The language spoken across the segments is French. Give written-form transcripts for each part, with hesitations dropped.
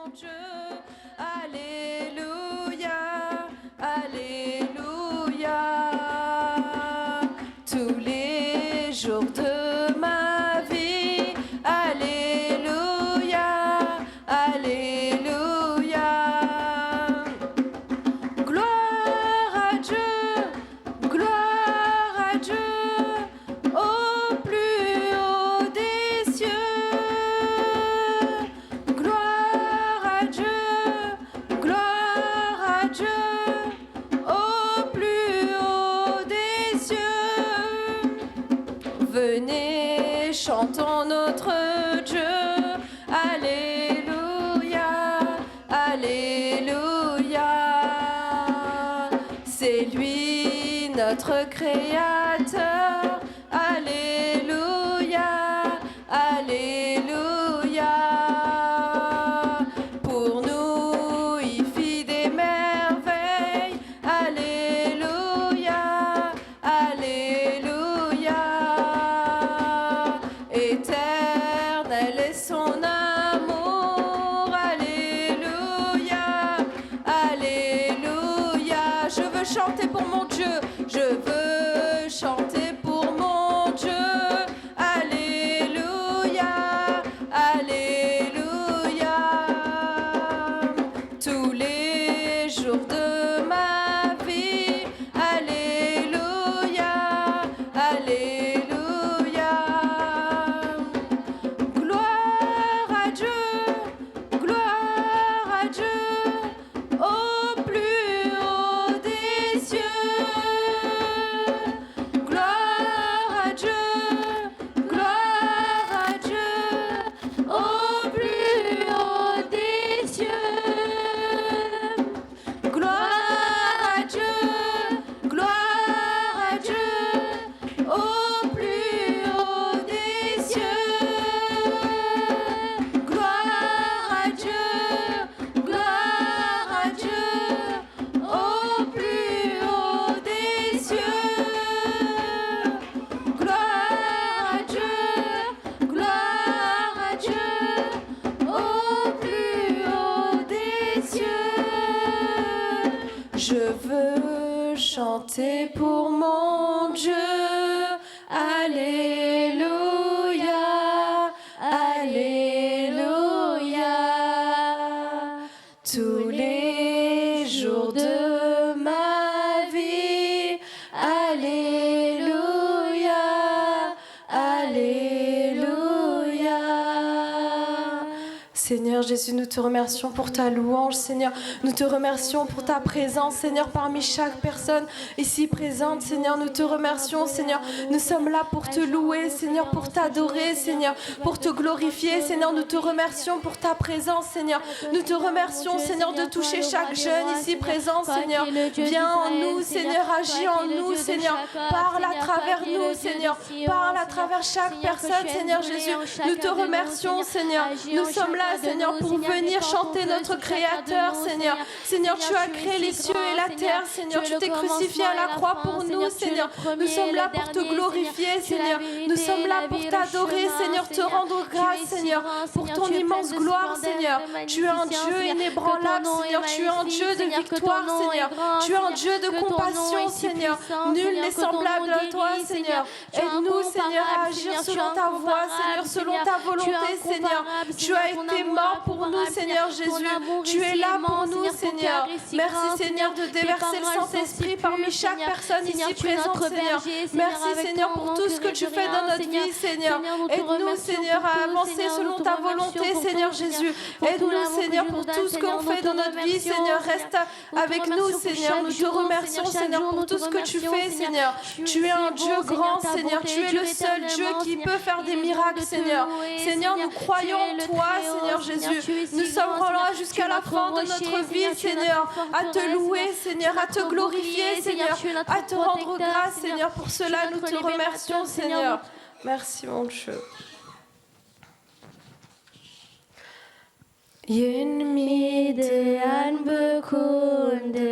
mon Dieu. Alléluia, Alléluia. Tous les jours de ma vie, Alléluia, Alléluia. Gloire à Dieu, gloire à Dieu, au plus haut des cieux. Gloire à Dieu, gloire à Dieu, au plus haut des cieux. Venez, chantons notre Dieu. Alléluia, Alléluia. C'est lui notre Créateur. Alléluia, Alléluia. Pour nous, il fit des merveilles. Alléluia, Alléluia. Éternel est son amour. Alléluia, Alléluia. Je veux chanter pour mon Dieu. Je veux chanter pour mon Dieu. Alléluia, Alléluia. Tous les jours de ma vie. Alléluia, Alléluia. Gloire à Dieu, gloire à Dieu, au plus haut des cieux. Gloire à Dieu, gloire à Dieu, au plus haut des cieux. Gloire à Dieu, gloire à Dieu, au plus haut des cieux. Gloire à Dieu, gloire à Dieu, au plus haut des cieux. Gloire à Dieu, gloire à Dieu, au plus haut des cieux. Je veux chanter pour mon Dieu. Alléluia, Alléluia. Tous les jours de ma vie. Alléluia, Alléluia. Seigneur Jésus, nous te remercions pour ta louange, Seigneur. Nous te remercions pour ta présence, Seigneur, parmi chaque personne ici présente, Seigneur. Nous te remercions, Seigneur. Nous sommes là pour te louer, Seigneur, pour t'adorer, Seigneur, pour te glorifier, Seigneur. Nous te remercions pour ta présence, Seigneur. Nous te remercions, Seigneur, de toucher chaque jeune ici présent, Seigneur. Viens en nous, Seigneur, agis en nous, Seigneur. Parle à travers nous, Seigneur. Parle à travers chaque personne, Seigneur Jésus. Nous te remercions, Seigneur. Nous sommes là, Seigneur, pour venir chanter notre Créateur, Seigneur. Seigneur, tu as créé les cieux et la terre, Seigneur. Tu t'es crucifié à la croix pour nous, Seigneur. Nous sommes là pour te glorifier, Seigneur. Nous sommes là pour t'adorer, Seigneur, te rendre grâce, Seigneur, pour ton immense gloire, Seigneur. Tu es un Dieu inébranlable, Seigneur. Tu es un Dieu de victoire, Seigneur. Tu es un Dieu de compassion, Seigneur. Nul n'est semblable à toi, Seigneur. Aide-nous, Seigneur, à agir selon ta voix, Seigneur, selon ta volonté, Seigneur. Tu as été mort pour nous, Seigneur Jésus. Tu es là pour nous, Seigneur. Merci, Seigneur, de déverser le Saint-Esprit parmi chaque personne ici présente, Seigneur. Merci, Seigneur, pour tout ce que tu fais dans notre vie, Seigneur. Aide-nous, Seigneur, à avancer selon ta volonté, Seigneur Jésus. Aide-nous, Seigneur, pour tout ce qu'on fait dans notre vie, Seigneur. Reste avec nous, Seigneur. Nous te remercions, Seigneur, pour tout ce que tu fais, Seigneur. Tu es un Dieu grand, Seigneur. Tu es le seul Dieu qui peut faire des miracles, Seigneur. Seigneur, nous croyons en toi, Seigneur Jésus. Nous sommes là jusqu'à la fin de notre vie, Seigneur, à te louer, Seigneur, à te glorifier, Seigneur, à te rendre grâce, Seigneur. Pour cela, nous te remercions, Seigneur. Merci, mon Dieu. என் மீது அன்பு கூர்ந்து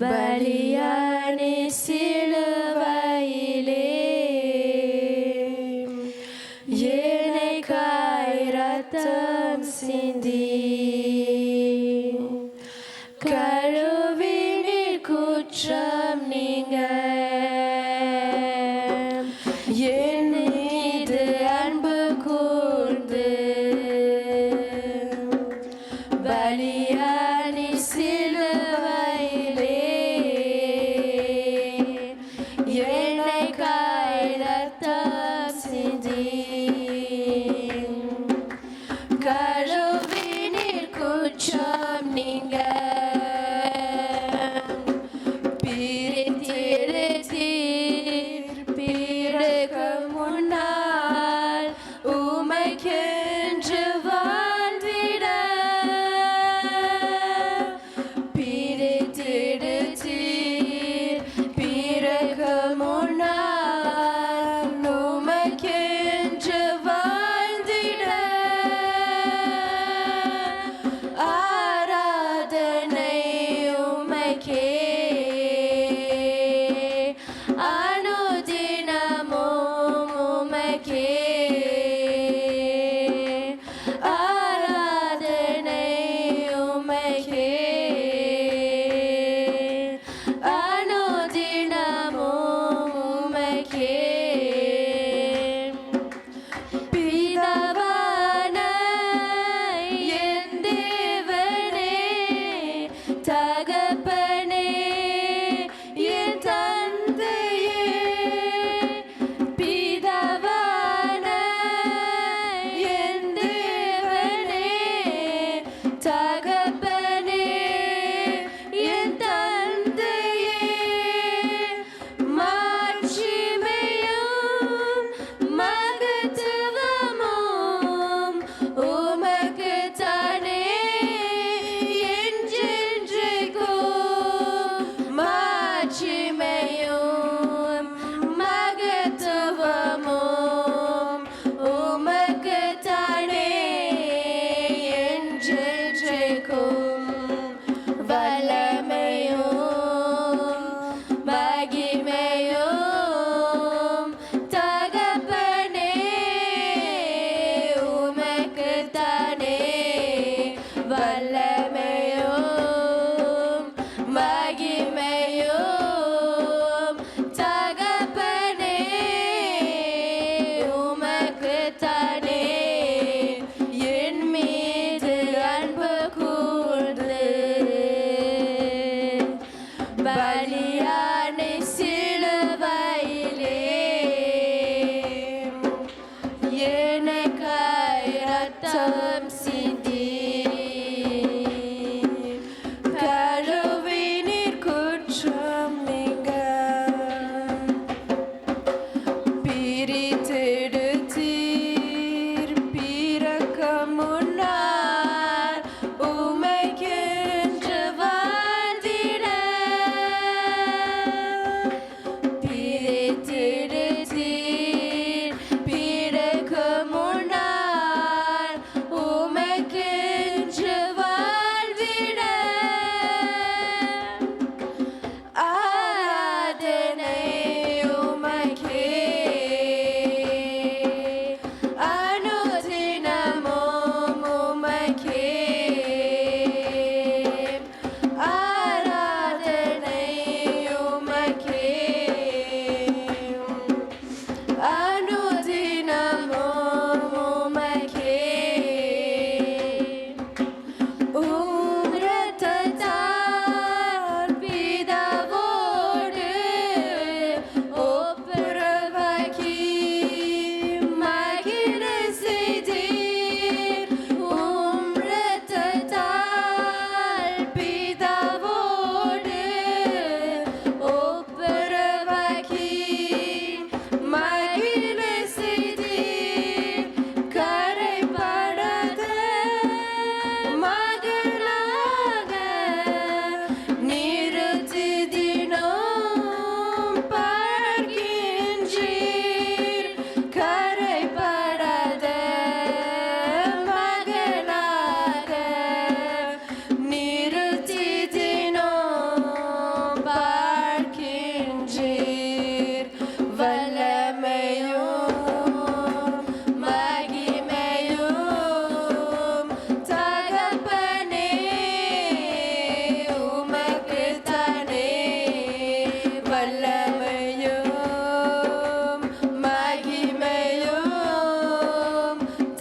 பலியானே சிலுவையிலே எனக்காய் ரத்தம் சிந்தி கழுவினீர் குற்றம் நீங்க என் மீது அன்பு கூர்ந்து பலியானி சிலுவையிலே எனக்காய் ரத்தம் சிந்தி கழுவினீர் குற்றம் நீங்க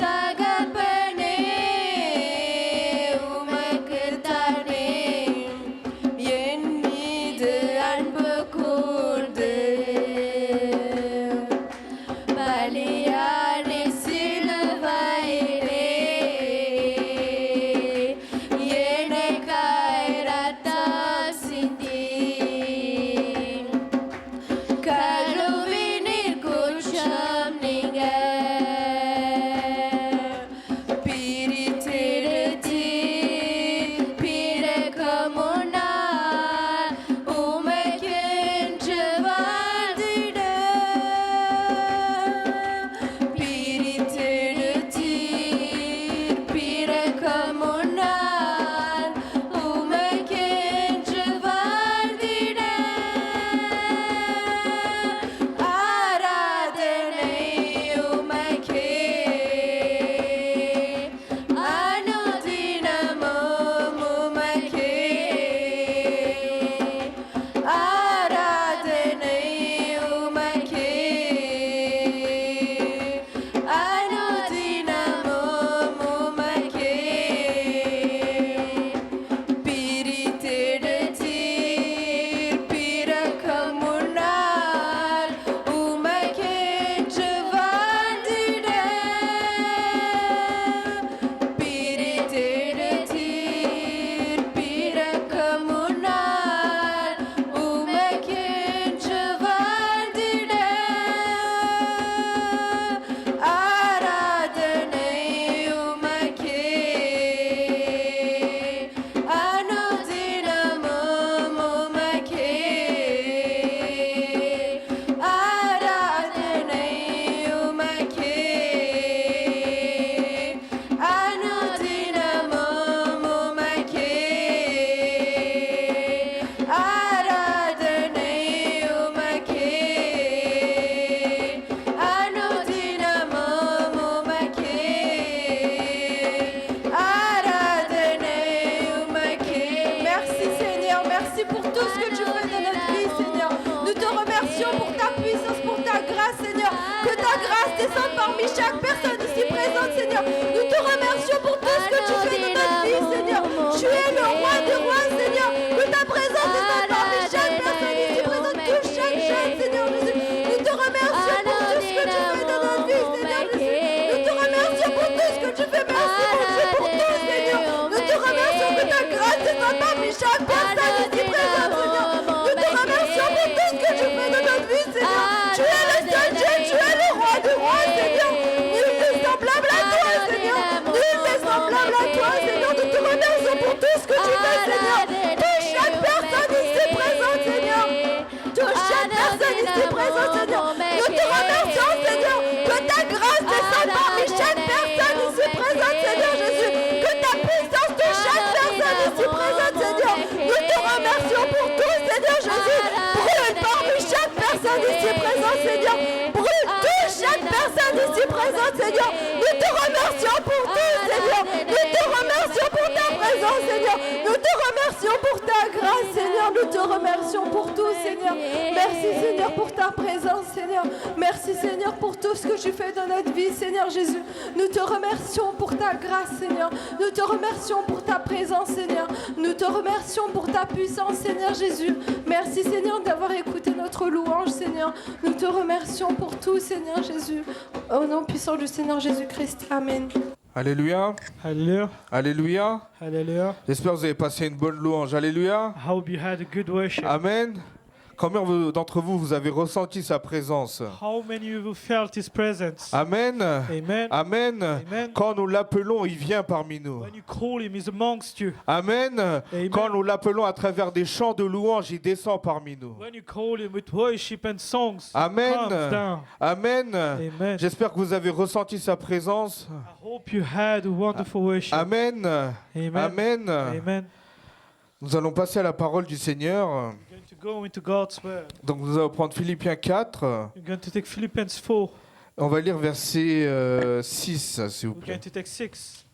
தகப்பனே உமக்குத்தானே என் மீது அன்பு கூர்ந்து பலியானே சிலுவையிலே எனக்காய் ரத்தம் சிந்தி கழுவினீர் குற்றம் நீங்க பிரித்தெடுத்தீர் பிறக்கும் முன்னால் உமக்கென்று வாழ்ந்திட பிரித்தெடுத்தீர் பிறக்கும் முன்னால் உமக்கென்று வாழ்ந்திட ஆராதனை உமக்கே அனுதினமும் உமக்கே ஆராதனை உமக்கே அனுதினமும் உமக்கே பிரித்தெடுத்தீர் பிறக்கும் முன்னால் உமக்கென்று வாழ்ந்திட பிரித்தெடுத்தீர் பிறக்கும் முன்னால் உமக்கென்று வாழ்ந்திட ஆராதனை உமக்கே அனுதினமும் உமக்கே ஆராதனை உமக்கே அனுதினமும் உமக்கே ஆராதனை உமக்கே அனுதினமும் உமக்கே ஆராதனை உமக்கே. Merci Seigneur, merci pour tout ce que tu fais dans notre vie Seigneur. Nous te remercions pour ta puissance, pour ta grâce Seigneur. Que ta grâce descende parmi chaque personne ici présente Seigneur. Nous te remercions pour tout ce que tu fais dans notre vie Seigneur. Tu es le roi des rois Seigneur. Que ta présence descende parmi chaque personne ici présente. Touche chaque jeune Seigneur Jésus. Nous te remercions pour tout ce que tu fais dans notre vie Seigneur Jésus. Nous te remercions pour tout ce que tu fais. Merci mon Dieu pour tout Seigneur. Nous te remercions que ta grâce descende parmi chaque personne ici présente Seigneur. Nous te remercions pour tout ce que tu fais dans notre vie Seigneur. Tu es le seul Dieu, tu es le roi des rois Seigneur. Nul n'est semblable à toi Seigneur. Nul n'est semblable à toi Seigneur. Nous te remercions pour tout ce que tu fais Seigneur. Touche chaque personne ici présente Seigneur. Touche chaque personne ici présente Seigneur. Nous te remercions Seigneur. Que ta grâce descende parmi chaque personne ici présente Seigneur Jésus. Que ta puissance touche chaque personne ici présente Seigneur. Nous te remercions pour tout Seigneur Jésus. Brûle parmi chaque personne ici présente Seigneur. Brûle touche chaque personne ici présente Seigneur. Nous te remercions pour tout Seigneur. Nous te remercions pour ta présence Seigneur. Nous te remercions pour ta grâce Seigneur. Nous te remercions pour tout Seigneur. Merci Seigneur pour ta présence Seigneur. Merci Seigneur pour tout ce que tu fais dans notre vie Seigneur Jésus. Nous te remercions pour ta grâce Seigneur. Nous te remercions pour ta présence Seigneur. Nous te remercions pour ta puissance Seigneur Jésus. Merci Seigneur d'avoir écouté notre louange Seigneur. Nous te remercions pour tout Seigneur Jésus. Au nom puissant du Seigneur Jésus-Christ. Amen. Alléluia. Hallelujah. Alléluia. Hallelujah. J'espère que vous avez passé une bonne louange. Alléluia. I hope you had a good worship. Amen. Combien d'entre vous, vous avez ressenti sa présence? How many of you felt His presence? Amen. Amen. Amen. Amen. Quand nous l'appelons, il vient parmi nous. When you call Him, He's amongst you. Amen. Amen. Quand nous l'appelons à travers des chants de louange, il descend parmi nous. When you call Him with worship and songs, Amen. He comes down. Amen. Amen. J'espère que vous avez ressenti sa présence. I hope you had a wonderful worship. Amen. Amen. Amen. Amen. Nous allons passer à la parole du Seigneur. We're going to go into God's word. Donc nous allons prendre Philippiens 4. We're going to take Philippians 4. On va lire verset 6, s'il vous We're plaît. going to take 6.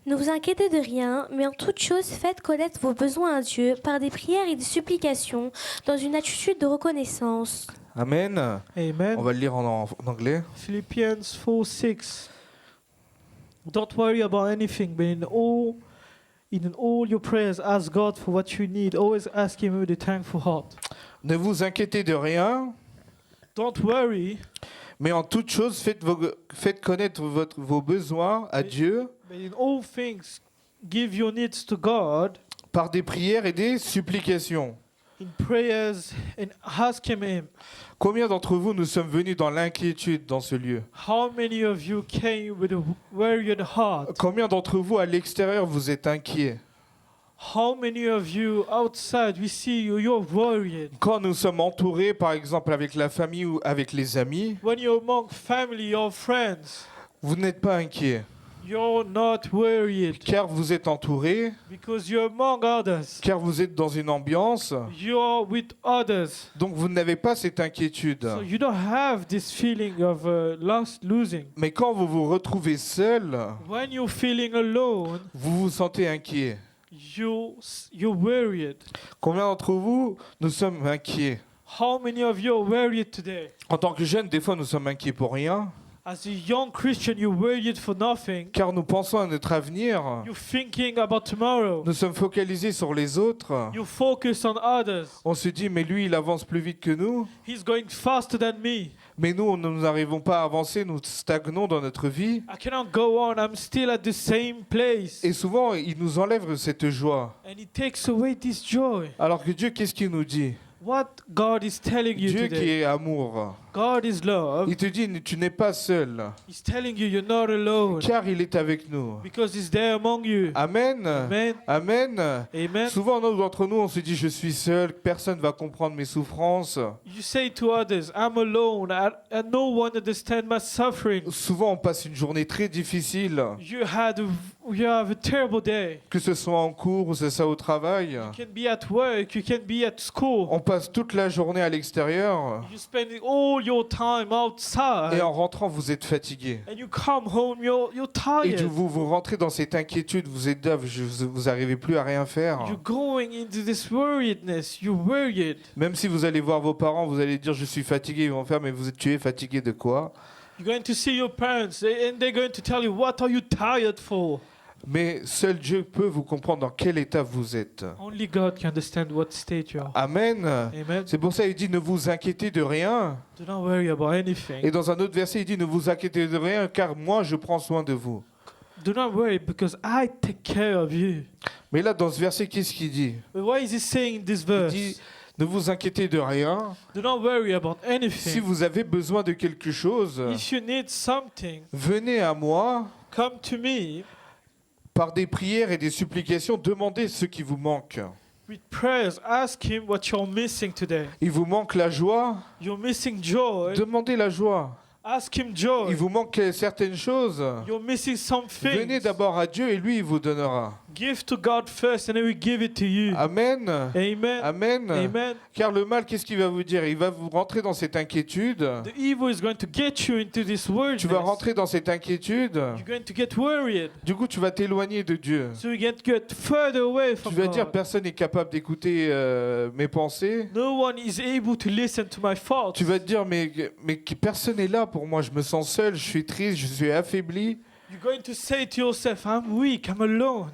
Ne vous inquiétez de rien, mais en toute chose, faites connaître vos besoins à Dieu par des prières et des supplications, dans une attitude de reconnaissance. Amen. Amen. On va le lire en anglais. Philippians 4:6. Don't worry about anything, but in all your prayers, ask God for what you need. Always ask Him with a thankful heart. Ne vous inquiétez de rien, Don't worry, mais en toute chose, faites connaître vos besoins à Dieu but in all things, give your needs to God par des prières et des supplications. in prayers and ask Him. Combien d'entre vous nous sommes venus dans l'inquiétude dans ce lieu? How many of you came with a worried heart? Combien d'entre vous à l'extérieur vous êtes inquiets? How many of you outside we see you, you're worried? Quand nous sommes entourés, par exemple, avec la famille ou avec les amis, When you're among family or friends, vous n'êtes pas inquiets, you're not worried car vous êtes entourés, because you're among others. car vous êtes dans une ambiance, You're with others. donc vous n'avez pas cette inquiétude. So you don't have this feeling of losing. Mais quand vous vous retrouvez seul, When you're feeling alone, vous vous sentez inquiet. you're worried. Combien d'entre vous, nous sommes inquiets? How many of you are worried today? En tant que jeunes, des fois, nous sommes inquiets pour rien, As a young Christian, you're worried for nothing. car nous pensons à notre avenir. You're thinking about tomorrow. Nous sommes focalisés sur les autres. You focus on others. On se dit, mais lui, il avance plus vite que nous. He's going faster than me. Mais nous, nous n'arrivons pas à avancer, nous stagnons dans notre vie. I cannot go on. I'm still at the same place. Et souvent, il nous enlève cette joie. And it takes away this joy. Alors que Dieu, qu'est-ce qu'il nous dit? What God is telling you Dieu qui today. est amour. God is love. Il te dit, tu n'es pas seul, He's telling you you're not alone. car il est avec nous. Because He's there among you. Amen. Amen. Amen. Amen. Souvent, d'entre nous, on se dit, je suis seul, personne ne va comprendre mes souffrances. You say to others, I'm alone, and no one understands my suffering. Souvent, on passe une journée très difficile, You have a terrible day. que ce soit en cours ou ce soit au travail. You can be at work, you can be at school. On passe toute la journée à l'extérieur, You spend all your time outside. et en rentrant, vous êtes fatigué. And you come home, you're Et tired. vous rentrez dans cette inquiétude, vous êtes là, vous n'arrivez plus à rien faire. You're going into this worriedness. You're worried. Même si vous allez voir vos parents, vous allez dire, je suis fatigué, ils vont faire, mais tu es fatigué de quoi? You're going to see your parents, and they're going to tell you, what are you tired for? Mais seul Dieu peut vous comprendre dans quel état vous êtes. Only God can understand what state you are. Amen. Amen. C'est pour ça qu'il dit, ne vous inquiétez de rien. Do not worry about anything. Et dans un autre verset, il dit, ne vous inquiétez de rien, car moi, je prends soin de vous. Do not worry because I take care of you. Mais là, dans ce verset, qu'est-ce qu'il dit? But why is he saying this Il verse? dit, ne vous inquiétez de rien. Do not worry about Si anything. vous avez besoin de quelque chose, If you need something, venez à moi. come to me Par des prières et des supplications, demandez ce qui vous manque. with prayers. Ask him what you're missing today. Il vous manque la joie? You're missing joy. Demandez la joie. Ask him joy. Il vous manque certaines choses? You're missing some Venez things. d'abord à Dieu et lui, il vous donnera. Give to God first and he will give it to you. Amen. Amen. Amen. Amen. Car le mal, qu'est-ce qu'il va vous dire? Il va vous rentrer dans cette inquiétude. The evil is going to get you into this world. Tu vas rentrer dans cette inquiétude. You're going to get worried. Du coup, tu vas t'éloigner de Dieu. So you get further away from Tu vas dire, God. personne n'est capable d'écouter mes pensées. No one is able to listen to my thoughts. Tu vas te dire, mais personne n'est là pour moi. Je me sens seul, je suis triste, je suis affaibli. You're going to say to yourself, I'm weak, I'm alone.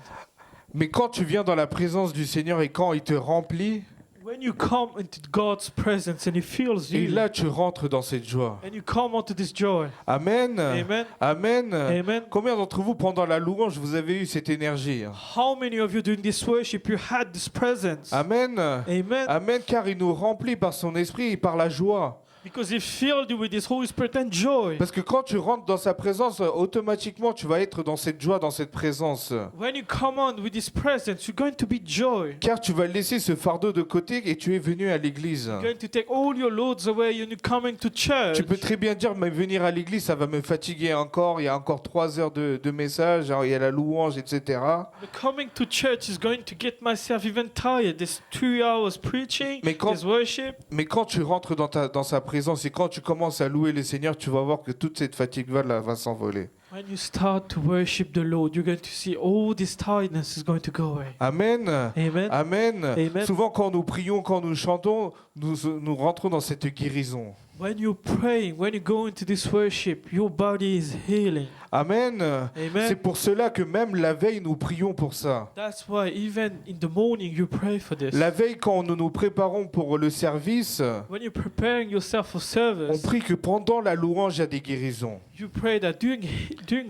Mais quand tu viens dans la présence du Seigneur et quand il te remplit, When you come into God's presence and He fills et you, là tu rentres dans cette joie. and you come onto this joy. Amen. Amen. Amen. Amen. Combien d'entre vous, pendant la louange, vous avez eu cette énergie? How many of you during this worship you had this presence? Amen. Amen. Amen, car il nous remplit par son esprit et par la joie. Because He filled you with His Holy Spirit and joy. Parce que quand tu rentres dans sa présence, automatiquement tu vas être dans cette joie, dans cette présence. When you come on with His presence, you're going to be joy. Car tu vas laisser ce fardeau de côté et tu es venu à l'église. You're going to take all your loads away and you're coming to church. Tu peux très bien dire, mais venir à l'église, ça va me fatiguer encore. Il y a encore 3 heures de message, il y a la louange, etc. But coming to church is going to get myself even tired. There's 3 hours preaching, Mais quand- there's worship. Mais quand tu rentres dans sa présence et quand tu commences à louer le Seigneur, tu vas voir que toute cette fatigue va s'envoler. When you start to worship the Lord, you're going to see all this tiredness is going to go away. Amen. Amen. Amen. Amen. Souvent, quand nous prions, quand nous chantons, nous rentrons dans cette guérison. When you're praying, when you go into this worship, your body is healing. Amen. Amen. C'est pour cela que même la veille, nous prions pour ça. That's why even in the morning you pray for this. La veille, quand nous nous préparons pour le service, When you're preparing yourself for on service, prie que pendant la louange, il y a des guérisons. you pray that during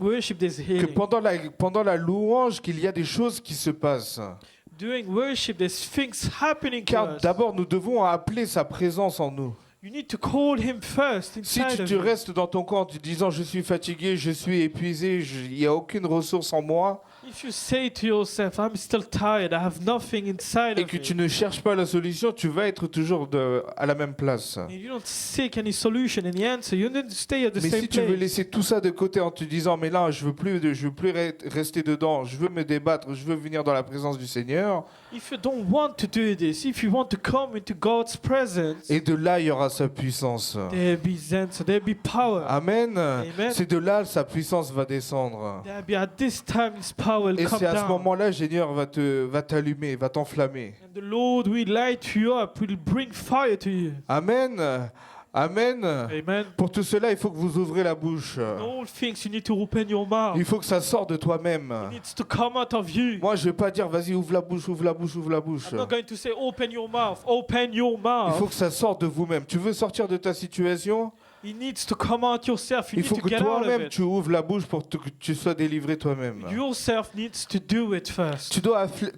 worship there's Que healing. pendant la louange, qu'il y a des choses qui se passent. During worship there's things happening to Car us. d'abord, nous devons appeler sa présence en nous. You need to call him first Si inside of tu you. restes dans ton corps en te disant je suis fatigué, je suis épuisé, il n'y a aucune ressource en moi, If you say to yourself, I'm still tired, I have nothing inside et of que me, tu ne cherches pas la solution, tu vas être toujours à la même place. and you don't seek any solution, any answer, you need to stay at the Mais same si tu veux place. laisser tout ça de côté en te disant mais là je veux plus rester dedans, je veux me débattre, je veux venir dans la présence du Seigneur, If you don't want to do this, if you want to come into God's presence, et de là il y aura sa puissance. there be answer, there be power. Amen. Amen. C'est de là sa puissance va descendre. There be at this time His power will Et come c'est à ce down. moment-là, le Seigneur va t'allumer, va t'enflammer. And the Lord will light you up, will bring fire to you. Amen. Amen. Amen. Pour tout cela, il faut que vous ouvrez la bouche. In all things you need to open your mouth. Il faut que ça sorte de toi-même. It needs to come out of you. Moi, je vais pas dire, vas-y, ouvre la bouche, ouvre la bouche, ouvre la bouche. I'm not going to say open your mouth, open your Il faut mouth. que ça sorte de vous-même. Tu veux sortir de ta situation? It needs to come out yourself. You Il need faut to que get out of toi-même, it. tu ouvres la bouche pour que tu sois délivré toi-même. Yourself needs to do it first.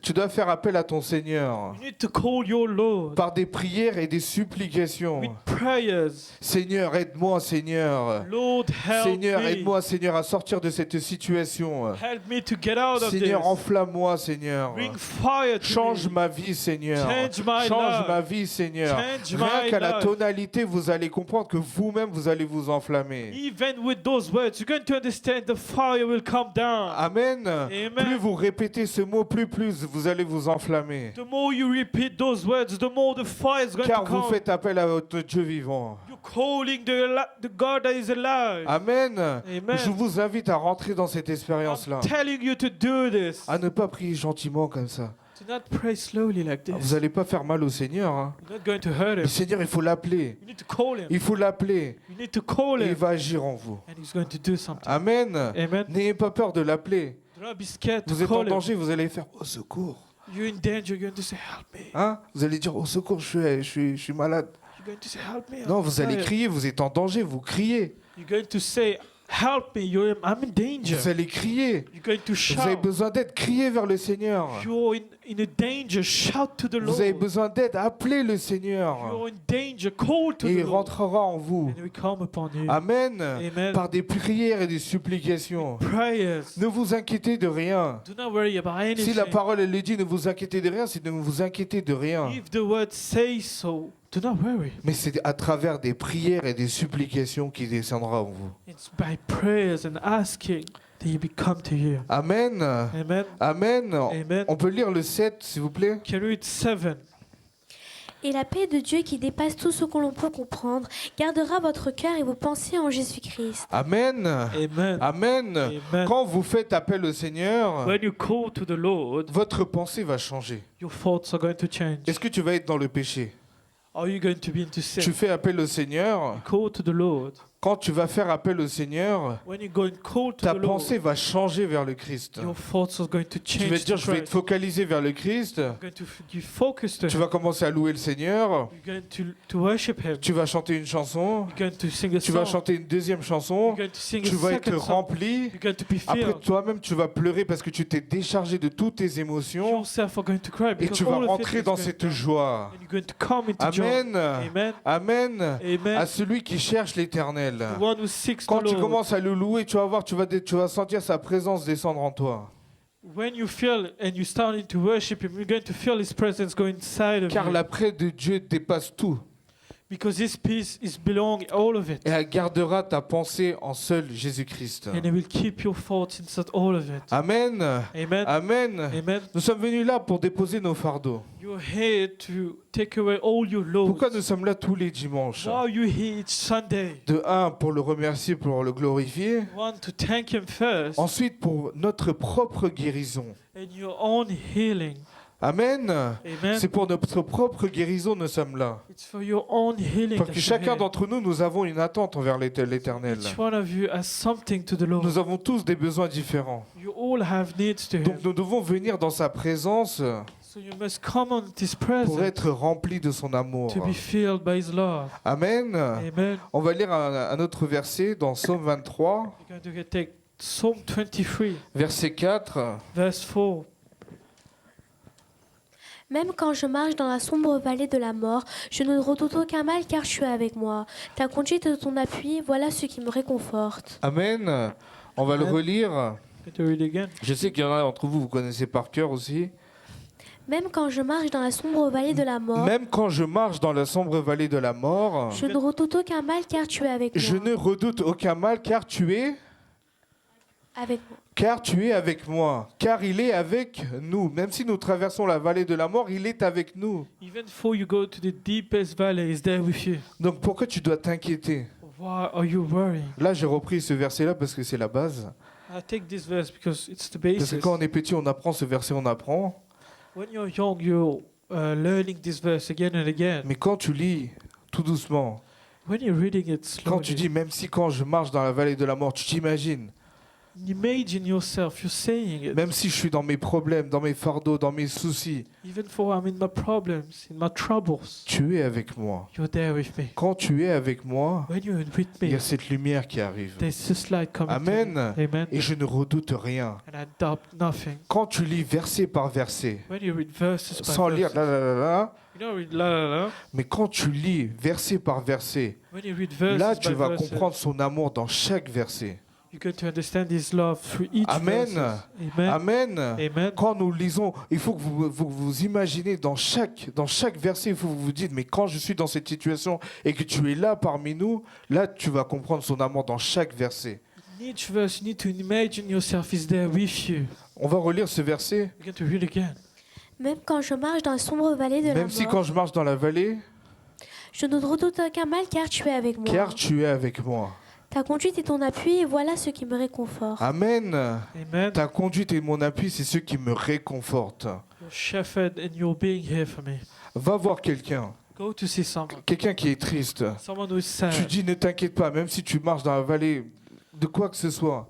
Tu dois faire appel à ton Seigneur You need to call your Lord par des prières et des supplications. with prayers. Seigneur, aide-moi, Seigneur. Lord, help Seigneur, me. aide-moi, Seigneur, à sortir de cette situation. Help me to get out of Seigneur, this. enflamme-moi, Seigneur. Bring fire to Change me. ma vie, Seigneur. Change my Change life. ma vie, Seigneur. Change Rien my qu'à la life. tonalité, vous allez comprendre que vous-même, vous allez vous enflammer. Even with those words, you're going to understand the fire will come down. Amen. Amen. Plus vous répétez ce mot, plus vous allez vous enflammer. The more you repeat those words, the more the fire is going Car to vous come. faites appel à votre Dieu vivant. You're calling the God that is alive. Amen. Amen. Je vous invite à rentrer dans cette I'm expérience-là. telling you to do this. À ne pas prier gentiment comme ça. Do not pray slowly like this. Vous n'allez pas faire mal au Seigneur. Hein. You're not going to hurt Le him. Seigneur, il faut l'appeler. You need to call him. Il faut l'appeler. You need to call Et il him. va agir en vous. And he's going to do something. Amen. Amen. N'ayez pas peur de l'appeler. Do not be scared Vous to êtes en call him. danger, vous allez faire au secours. You're in danger. You're going to say, help me. Hein? Vous allez dire au secours, je suis malade. You're going to say, help me. Non, I'm vous allez tired. crier, vous êtes en danger, vous criez. You're going to say, help me. I'm in danger. Vous allez crier. You're going to Vous avez shout. besoin d'aide, criez vers le Seigneur. You're in a danger. Shout to the Lord. Vous avez besoin d'aide, appelez le Seigneur. You're in danger. Call to Et the il Lord. rentrera en vous. And he will come upon you. Amen. Amen. Par des prières et des supplications. Prayers. Ne vous inquiétez de rien. Do not worry about anything. Si la parole elle le dit, ne vous inquiétez de rien, c'est ne vous inquiétez de rien. If the word says so, do not worry. Mais c'est à travers des prières et des supplications qu'il descendra en vous. It's by prayers and asking that he will come to you. Amen. Amen. Amen. Amen. On peut lire le 7, s'il vous plaît? Can we read 7? Et la paix de Dieu qui dépasse tout ce que l'on peut comprendre gardera votre cœur et vos pensées en Jésus-Christ. Amen. Amen. Amen. Amen. Quand vous faites appel au Seigneur, When you call to the Lord, votre pensée va changer. your thoughts are going to change. Est-ce que tu vas être dans le péché? Are you going to be into sin? Tu fais appel au Seigneur. Call to the Lord. Quand tu vas faire appel au Seigneur, When you go and call to ta the Lord, pensée va changer vers le Christ. your thoughts are going to Tu vas change te dire, to je vais être Christ. focalisé vers le Christ. You're going to you focus to Tu Him. vas commencer à louer le Seigneur. You're going to worship Him. Tu vas chanter une chanson. You're going to sing a Tu vas song. chanter une deuxième You're chanson. going to sing Tu a vas être second song. rempli. You're going to be Après, filled. toi-même, tu vas pleurer parce que tu t'es déchargé de toutes tes émotions. Yourself are going to cry Et because tu vas all of it rentrer is dans going cette to- joie. And you're going to come into joy. Amen. Amen. Amen. À Amen. celui qui cherche l'éternel. The one who seeks Quand the tu Lord. commences à le louer, tu vas voir, tu vas sentir sa présence descendre en toi. When you feel and you starting to worship Him, you're going to feel His presence go inside of Car you. la paix de Dieu dépasse tout. Because His peace is belong all of it. Et elle gardera ta pensée en seul Jésus-Christ. And He will keep your thoughts inside all of it. Amen. Amen. Amen. Amen. Nous sommes venus là pour déposer nos fardeaux. You're here to take away all your loads. Pourquoi nous sommes là tous les dimanches? Why are you here each Sunday? De un, pour le remercier, pour le glorifier. One, to thank Him first, Ensuite, pour notre propre guérison. and your own healing. Amen. Amen. C'est pour notre propre guérison nous sommes là. It's for your own healing. Parce that que you're chacun here. d'entre nous, nous avons une attente envers l'Éternel. Each one of you has something to the Lord. Nous avons tous des besoins différents. You all have needs to Donc Him. nous devons venir dans sa présence So you must come on His pour presence être remplis de son amour. to be filled by His love. Amen. Amen. On va lire un autre verset dans Psaume 23, We're going to take Psalm 23, verset 4. verse 4. Même quand je marche dans la sombre vallée de la mort, je ne redoute aucun mal car tu es avec moi. Ta conduite et ton appui, voilà ce qui me réconforte. Amen. On va le Amen. relire. Going to read again. Je sais qu'il y en a d'entre vous, vous connaissez par cœur aussi. Même quand je marche dans la sombre vallée de la mort, Même quand je marche dans la sombre vallée de la mort, je ne redoute aucun mal car tu es avec je moi. ne redoute aucun mal car tu es Avec moi. Car tu es avec moi, car il est avec nous. Même si nous traversons la vallée de la mort, il est avec nous. Even before you go to the deepest valley, He's there with you. Donc pourquoi tu dois t'inquiéter? Why are you worrying? Là, j'ai repris ce verset-là parce que c'est la base. I take this verse because it's the Parce que basis. quand on est petit, on apprend ce verset, on apprend. When you're young, you're learning this verse again and again. Mais quand tu lis tout doucement, When you're reading it slowly, quand tu dis même si quand je marche dans la vallée de la mort, tu t'imagines, imagine yourself, you're saying it. même si je suis dans mes problèmes, dans mes fardeaux, dans mes soucis, Even for I'm in my problems, in my troubles, tu es avec moi. you're there with me. Quand tu es avec moi, When you're with il y me, a cette lumière qui arrive. there's this light coming to Amen. me. Amen. Et je ne redoute rien. And I doubt nothing. Quand tu lis verset par verset, When you read verses by sans lire verses, là, là, là, là, you don't read la la la. mais quand tu lis verset par verset, When you read verses là tu by vas verses, comprendre son amour dans chaque verset. you're going to understand His love through each Amen. verse. Amen. Amen. Amen. Quand nous lisons, il faut que vous imaginez dans chaque verset, il faut que vous vous dites, mais quand je suis dans cette situation et que tu es là parmi nous, là tu vas comprendre son amour dans chaque verset. In each verse, you need to imagine yourself is there with you. On va relire ce verset. You're going to read again. Même quand je marche dans la sombre vallée de la Même si mort, quand je marche dans la vallée, je ne redoute aucun mal car tu es avec moi. car tu es avec moi. Ta conduite et ton appui, voilà ce qui me réconforte. Amen. Amen. Ta conduite et mon appui, c'est ce qui me réconforte. Your shepherd and you're being here for me. Va voir quelqu'un, Go to see someone. quelqu'un qui est triste. Someone who is sad. Tu dis ne t'inquiète pas, même si tu marches dans la vallée de quoi que ce soit,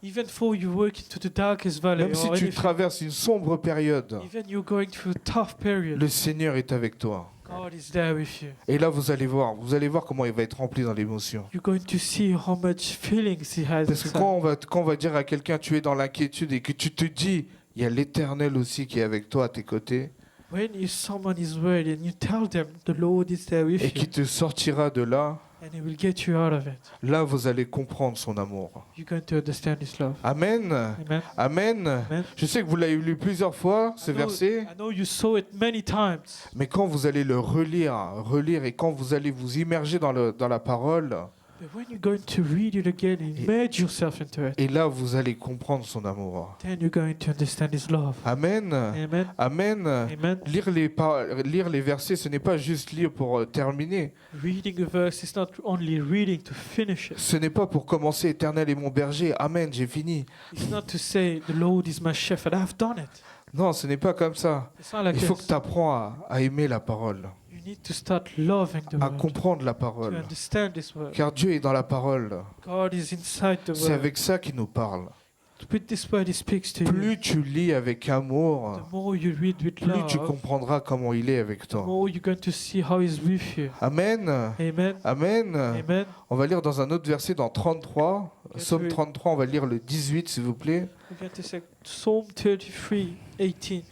Even though you walk into the darkest valley même si or tu anything, traverses une sombre période, even you're going through a tough period, le Seigneur est avec toi. God is there with you. Et là, vous allez voir comment il va être rempli dans l'émotion. You're going to see how much feelings He has Parce que inside. quand on va dire à quelqu'un tu es dans l'inquiétude et que tu te dis il y a l'Éternel aussi qui est avec toi à tes côtés When someone is worried and you tell them the Lord is there with et you qui te sortira de là, and He will get you out of it, là vous allez comprendre son amour. you're going to understand His love. Amen. Amen. Amen. Amen. Je sais que vous l'avez lu plusieurs fois, ce verset, I know you saw it many times, mais quand vous allez le relire et quand vous allez vous immerger dans la parole, but when you're going to read it again and immerse yourself into it, et là vous allez comprendre son amour. then you're going to understand His love. Amen. Amen. Amen. Amen. Lire les versets, ce n'est pas juste lire pour terminer. Reading a verse is not only reading to finish it. Ce n'est pas pour commencer Éternel est mon berger. Amen, j'ai fini. It's not to say the Lord is my shepherd. I've done it. Non, ce n'est pas comme ça. It's not like Il faut this. que tu apprends à aimer la parole, You need to start loving the à word, comprendre la to parole. understand this word. Car Dieu est dans la parole. God is inside the C'est word. avec ça qu'il nous parle. With this word, He speaks to you. Plus tu lis avec amour, The more you read with plus tu love, comprendras comment il est avec the toi. more you're going to see how He's with you. Amen. Amen. Amen. Amen. On va lire dans un autre verset, dans 33. Psaume 33, on va lire le 18, s'il vous plaît. We're going to say Psalm 33, 18.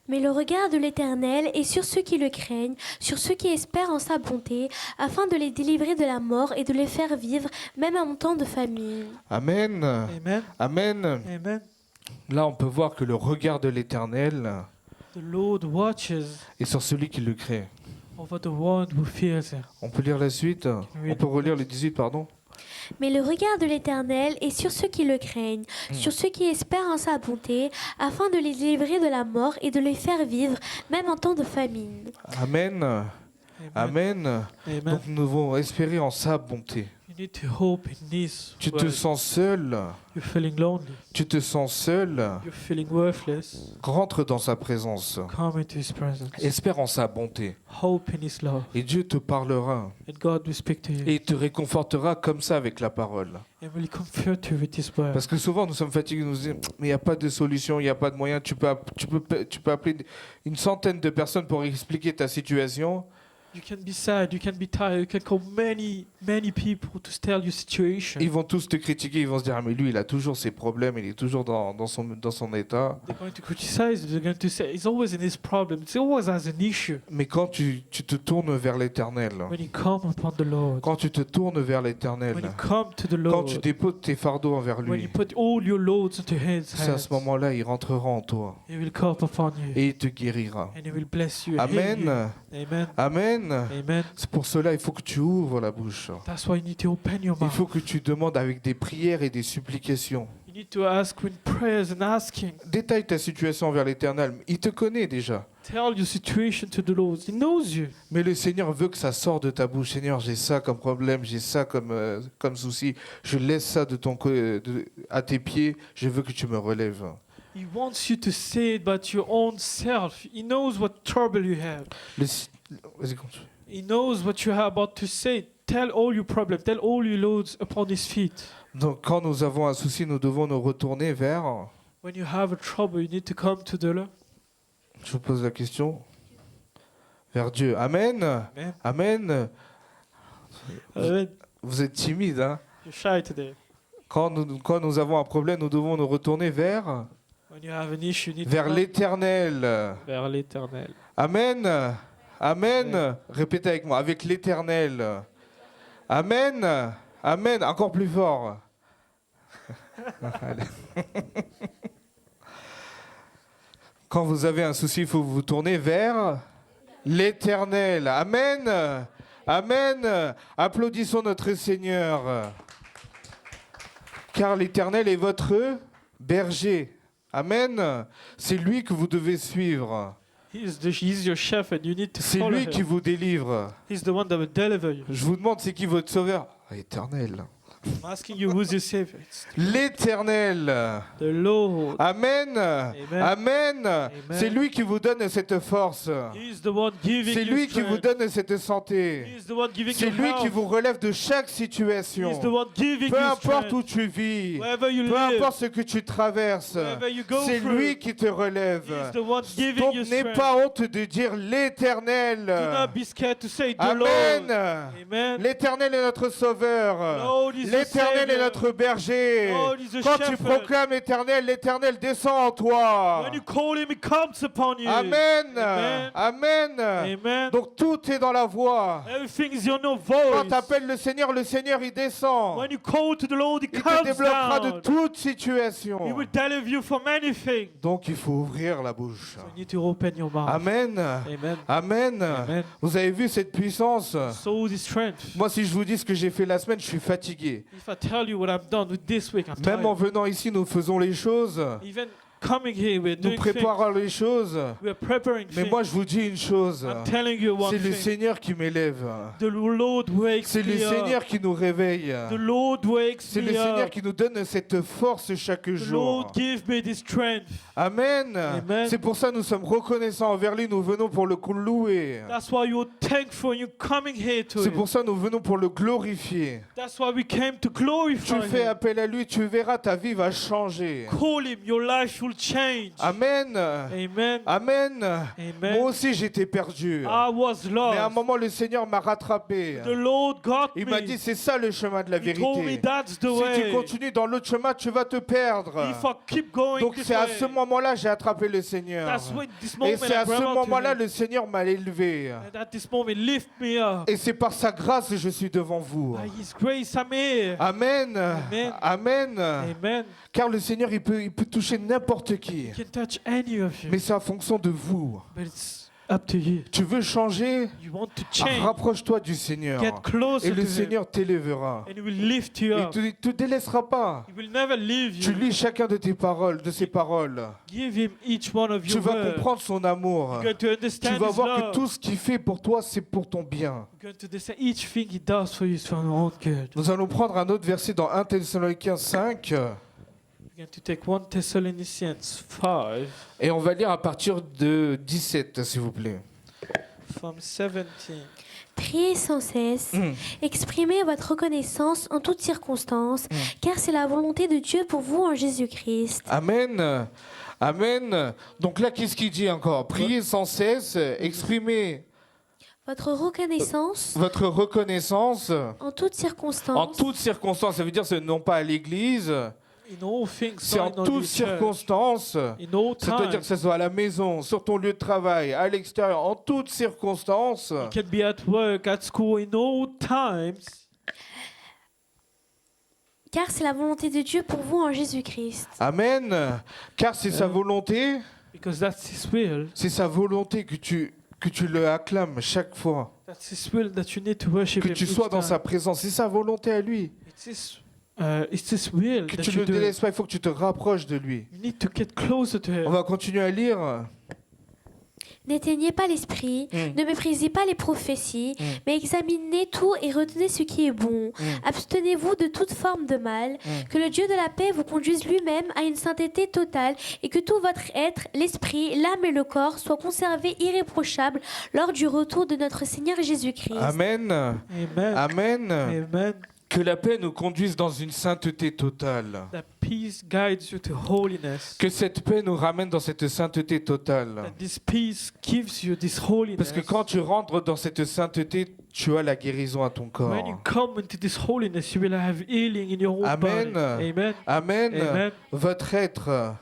Mais le regard de l'Éternel est sur ceux qui le craignent, sur ceux qui espèrent en sa bonté, afin de les délivrer de la mort et de les faire vivre, même en temps de famine. Amen. Amen. Amen. Amen. Là, on peut voir que le regard de l'Éternel The Lord watches est sur celui qui le crée. over the one who fears him. On peut lire la suite. On peut relire le 18, pardon. Mais le regard de l'Éternel est sur ceux qui le craignent, sur ceux qui espèrent en sa bonté, afin de les délivrer de la mort et de les faire vivre, même en temps de famine. Amen. Amen. Amen. Donc nous devons espérer en sa bonté. You need to hope in this Tu te word. sens seul, You're feeling lonely. tu te sens seul, You're feeling worthless. rentre dans sa présence. Come into His presence. Espère en sa bonté. Hope in His love. Et Dieu te parlera And God will speak to you. et il te réconfortera comme ça avec la parole. And will comfort you with His word. Parce que souvent nous sommes fatigués, nous disons mais il n'y a pas de solution, il n'y a pas de moyen. Tu peux appeler une centaine de personnes pour expliquer ta situation. You can be sad, you can be tired, you can call many people to tell your situation. Ils vont tous te critiquer, ils vont se dire ah, mais lui il a toujours ses problèmes, il est toujours dans son état. They're going to criticize you, they're going to say, he's always in his problem, he always has an issue. Mais quand tu te tournes vers l'Éternel, When you come upon the Lord, quand tu te tournes vers l'Éternel, when you come to the quand Lord, tu déposes tes fardeaux envers when you lui, put all your loads into His c'est à ce hands, moment-là il rentrera en toi He will come upon you et il te guérira. and He will bless you. and heal Amen. you. Amen. Amen. Amen. C'est pour cela il faut que tu ouvres la bouche. That's why you need to open your Il mouth. faut que tu demandes avec des prières et des supplications. You need to ask with prayers and asking. Détaille ta situation envers l'Éternel. Il te connaît déjà. Tell your situation to the Lord. He knows you. Mais le Seigneur veut que ça sorte de ta bouche. Seigneur, j'ai ça comme problème, j'ai ça comme souci. Je laisse ça à tes pieds. Je veux que tu me relèves. He wants you to say it about your own self. He knows what trouble you have. Vas-y, continue. He knows what you are about to say. Tell all your problems. Tell all your loads upon His feet. Donc, quand nous avons un souci, nous devons nous retourner vers. When you have a trouble, you need to come to the Lord. Je vous pose la question. Vers Dieu. Amen. Amen. Amen. Amen. Vous êtes timide, hein? You're shy today. Quand nous avons un problème, nous devons nous retourner vers When you have an issue, you need vers to come l'Éternel. vers l'Éternel. Amen. Amen. Amen. Répétez avec moi. Avec l'Éternel. Amen. Amen. Encore plus fort. Allez. Quand vous avez un souci, il faut vous tourner vers l'Éternel. Amen. Amen. Applaudissons notre Seigneur. Car l'Éternel est votre berger. Amen. C'est lui que vous devez suivre. He's your shepherd. You need to C'est follow lui him. qui vous délivre. He's the one that will deliver you. Je vous demande, c'est qui votre sauveur? Éternel. I'm asking you, who's your savior? It's L'Éternel. the Lord. Amen. Amen. C'est lui qui vous donne cette force. He's the one giving C'est you lui qui vous strength. donne cette santé. He's the one giving C'est you lui qui health. vous relève de chaque He's situation. the one giving Peu you importe strength. où tu vis, Wherever you peu live, importe ce que tu traverses, wherever you go c'est through, lui qui te relève. He's the one giving Donc you n'aie strength. pas honte de dire l'Éternel. Do not be scared to say the Amen. Lord. Amen. L'Éternel est notre sauveur. Lord is your L'Éternel est savior. notre berger. Lord is a Quand tu shepherd. proclames l'Éternel, l'Éternel descend en toi. When you call him, he comes upon you. Amen. Amen. Amen. Amen. Donc tout est dans la voix. Everything is in your Quand voice. tu appelles le Seigneur il descend. When you call to the Lord, he Il te comes débloquera de down. toute He situation. will deliver you from anything. Donc il faut ouvrir la bouche. So you need to open your mouth. Amen. Amen. Amen. Amen. Vous avez vu cette puissance? So the strength. Moi, si je vous dis ce que j'ai fait la semaine, je suis fatigué. If I tell you what I've done with this week, I'm Même en tired. venant ici, nous faisons les choses. Even coming here, we're Nous doing things. préparons les choses. We're preparing Mais things. moi, je vous dis une chose. I'm telling you one C'est le thing. Seigneur qui m'élève. The Lord wakes C'est le me up. Seigneur qui nous réveille. The Lord wakes C'est le me Seigneur up. qui nous donne cette force chaque The jour. Lord give me the strength. Amen. Amen. C'est pour ça que nous sommes reconnaissants envers lui. Nous venons pour le louer. That's why you're thankful and you're coming here to C'est Him. pour ça que nous venons pour le glorifier. That's why we came to Tu glorify fais Him. appel à lui, tu verras, ta vie va changer. Call Him, your life will change. Amen. Amen. Amen. Amen. Moi aussi, j'étais perdu. I was Mais à un lost. moment, le Seigneur m'a rattrapé. The Lord got Il me. m'a dit, c'est ça le chemin de la He told me vérité. that's the Si tu way. continues dans l'autre chemin, tu vas te perdre. If I keep going Donc this c'est à way, ce moment-là j'ai attrapé le Seigneur. that's when this Et moment c'est à I ce grab onto moment-là Him. le Seigneur m'a élevé. And at this moment, lift me up. Et c'est par sa grâce que je suis devant vous. By His grace, I'm here. Amen. Amen. Amen. Amen. Car le Seigneur il peut toucher n'importe qui. He can touch any of you. Mais c'est en fonction de vous. But it's up to you. Tu veux changer? You want to change. Rapproche-toi du Seigneur. Get closer Et le to Him. Seigneur t'élèvera. And He will lift you Il up. ne te délaissera pas. He will never leave Tu you. lis chacun de tes paroles, de ses paroles. Give Him each one of Tu your vas words. comprendre son amour. You're going to Tu understand vas His voir que love. tout ce qu'il fait pour toi, c'est pour ton bien. You're going to understand each thing He does for you is for your own good. Nous allons prendre un autre verset dans 1 Thessaloniciens 5 We're going to take 1 Thessalonians 5 et on va lire à partir de 17, s'il vous plaît. from 17. Priez sans cesse, exprimez votre reconnaissance en toutes circonstances, car c'est la volonté de Dieu pour vous en Jésus-Christ. Amen. Amen. Donc là, qu'est-ce qu'il dit encore? Priez sans cesse, exprimez Votre reconnaissance votre reconnaissance en toutes circonstances. en toutes circonstances. Ça veut dire c'est non pas à l'église, In all things, c'est en not in toutes only church, circonstances. in all C'est-à-dire times. que ce soit à la maison, sur ton lieu de travail, à l'extérieur, en toutes circonstances. It can be at work, at school, in all times. Car c'est la volonté de Dieu pour vous en Jésus-Christ. Amen. Car c'est sa volonté, Because that's His will. c'est sa volonté que tu le acclames chaque fois, That's His will that you need to worship que Him tu each sois dans time. sa présence. C'est sa volonté à lui. It's His will Que that tu you ne le do it. délaisses pas, il faut que tu te rapproches de lui. You need to get closer to On Him. va continuer à lire. N'éteignez pas l'esprit, ne méprisez pas les prophéties, mais examinez tout et retenez ce qui est bon. Abstenez-vous de toute forme de mal. Que le Dieu de la paix vous conduise lui-même à une sainteté totale et que tout votre être, l'esprit, l'âme et le corps soient conservés irréprochables lors du retour de notre Seigneur Jésus-Christ. Amen. Amen. Amen. Amen. Que la paix nous conduise dans une sainteté totale. That peace guides you to holiness. Que cette paix nous ramène dans cette sainteté totale. That this peace gives you this holiness. Parce que quand tu rentres dans cette sainteté, tu as la guérison à ton When you corps. come into this holiness, you will have healing in your own Amen. body. Amen. Amen. Amen. Votre être,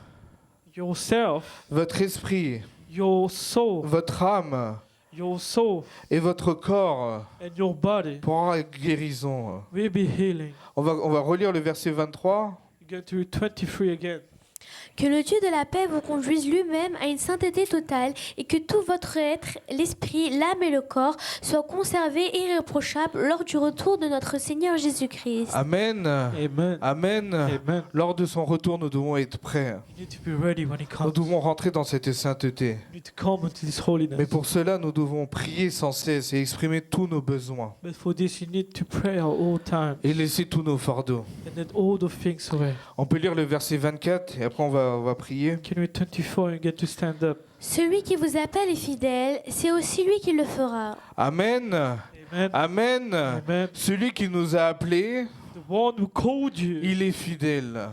Yourself, votre esprit, your soul, votre âme your soul, et votre corps and your body pourront avoir guérison. will be healing. On va relire le verset 23. You go to 23 again. Que le Dieu de la paix vous conduise lui-même à une sainteté totale et que tout votre être, l'esprit, l'âme et le corps soient conservés irréprochables lors du retour de notre Seigneur Jésus-Christ. Amen. Amen. Amen. Amen. Lors de son retour, nous devons être prêts. You need to be ready when He Nous comes. devons rentrer dans cette sainteté. You need to come into this holiness. Mais pour cela, nous devons prier sans cesse et exprimer tous nos besoins. But for this, you need to pray at all times Et laisser tous nos fardeaux. and let all the things away. On peut lire le verset 24 et après on va prier. Can we 24 and get to stand up? Celui qui vous appelle est fidèle, c'est aussi lui qui le fera. Amen. Amen. Amen. Amen. Celui qui nous a appelés, The one who called you, il est fidèle.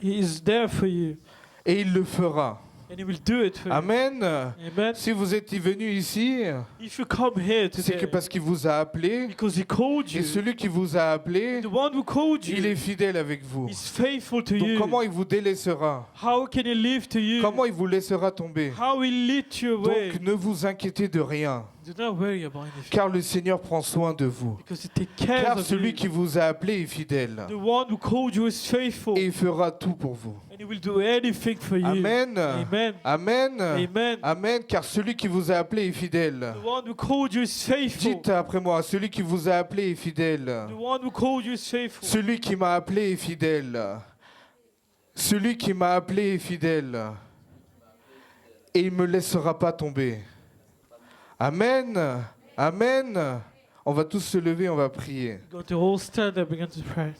He is there for you, Et il le fera. and He will do it for you. Amen. Amen. Si vous êtes venu ici, If you come here c'est que today, parce qu'il vous a appelé. because He called Et you, celui qui vous a appelé, the one who called il est you fidèle avec vous. is faithful to Donc you. comment il vous délaissera? How can He live to you? Comment il vous laissera tomber? How He lead you away? Donc ne vous inquiétez de rien, Do not worry about anything, car le Seigneur prend soin de vous. because He takes care Car of celui you. qui vous a appelé est fidèle. The one who called you is faithful, Et il fera tout pour vous. and He will do anything for you. Amen. Amen. Amen. Amen. Amen. Car celui qui vous a appelé est fidèle. The one who called you is faithful. Dites après moi, celui qui vous a appelé est fidèle. The one who called you is faithful. Celui qui m'a appelé est fidèle. Celui qui m'a appelé est fidèle. Et il ne me laissera pas tomber. Amen. Amen. On va tous se lever, on va prier. Go to all stand up, begin to pray.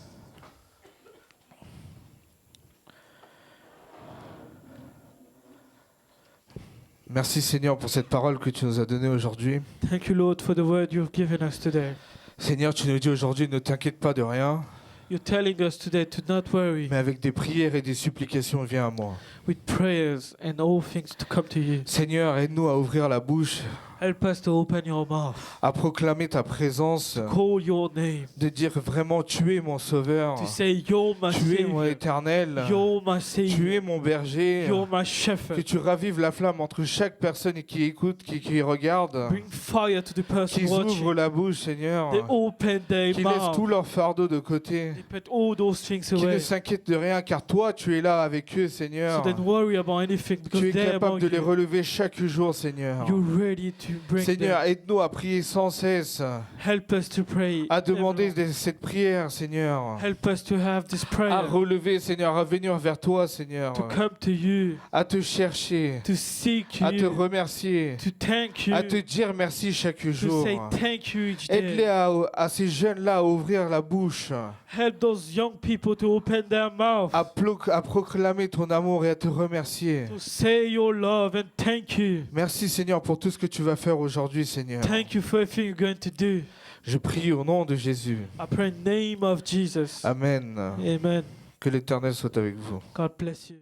Merci Seigneur pour cette parole que tu nous as donnée aujourd'hui. Thank you, Lord, for the word you've given us today. Seigneur, tu nous dis aujourd'hui, ne t'inquiète pas de rien, You're telling us today to not worry, mais avec des prières et des supplications, viens à moi. with prayers and all things to come to you. Seigneur, aide-nous à ouvrir la bouche Help us to open your mouth, à proclamer ta présence, call your name, de dire vraiment tu es mon sauveur, to say you're my tu es mon savior, éternel, you're my tu savior, es mon berger, you're my que shepherd. tu ravives la flamme entre chaque personne qui écoute, qui regarde, Bring fire to the person qu'ils ouvrent watching. la bouche, Seigneur, They open their qu'ils laissent tout mouth. leur fardeau de côté, They put all those things qu'ils ne away. s'inquiètent de rien, car toi tu es là avec eux, So Seigneur. don't worry about anything because Tu es they're capable among de les you. relever chaque jour, Seigneur. You're ready to bring Seigneur, them. aide-nous à prier sans cesse, Help us to pray. à demander everyone. cette prière, Seigneur, Help us to have this à prayer. relever, Seigneur, à venir vers toi, Seigneur, To come to you. à te chercher, To seek à te you. remercier, To thank you. à te dire merci chaque To jour. say thank you each Aide-les day. à ces jeunes-là à ouvrir la bouche, Help those young people to open their mouth. à proclamer ton amour et à te remercier. To say your love and thank you. Merci, Seigneur, pour tout ce que tu vas faire aujourd'hui, Seigneur. Thank you for everything you're going to do. Je prie au nom de Jésus. I pray in the name of Jesus. Amen. Amen. Que l'Éternel soit avec vous. God bless you.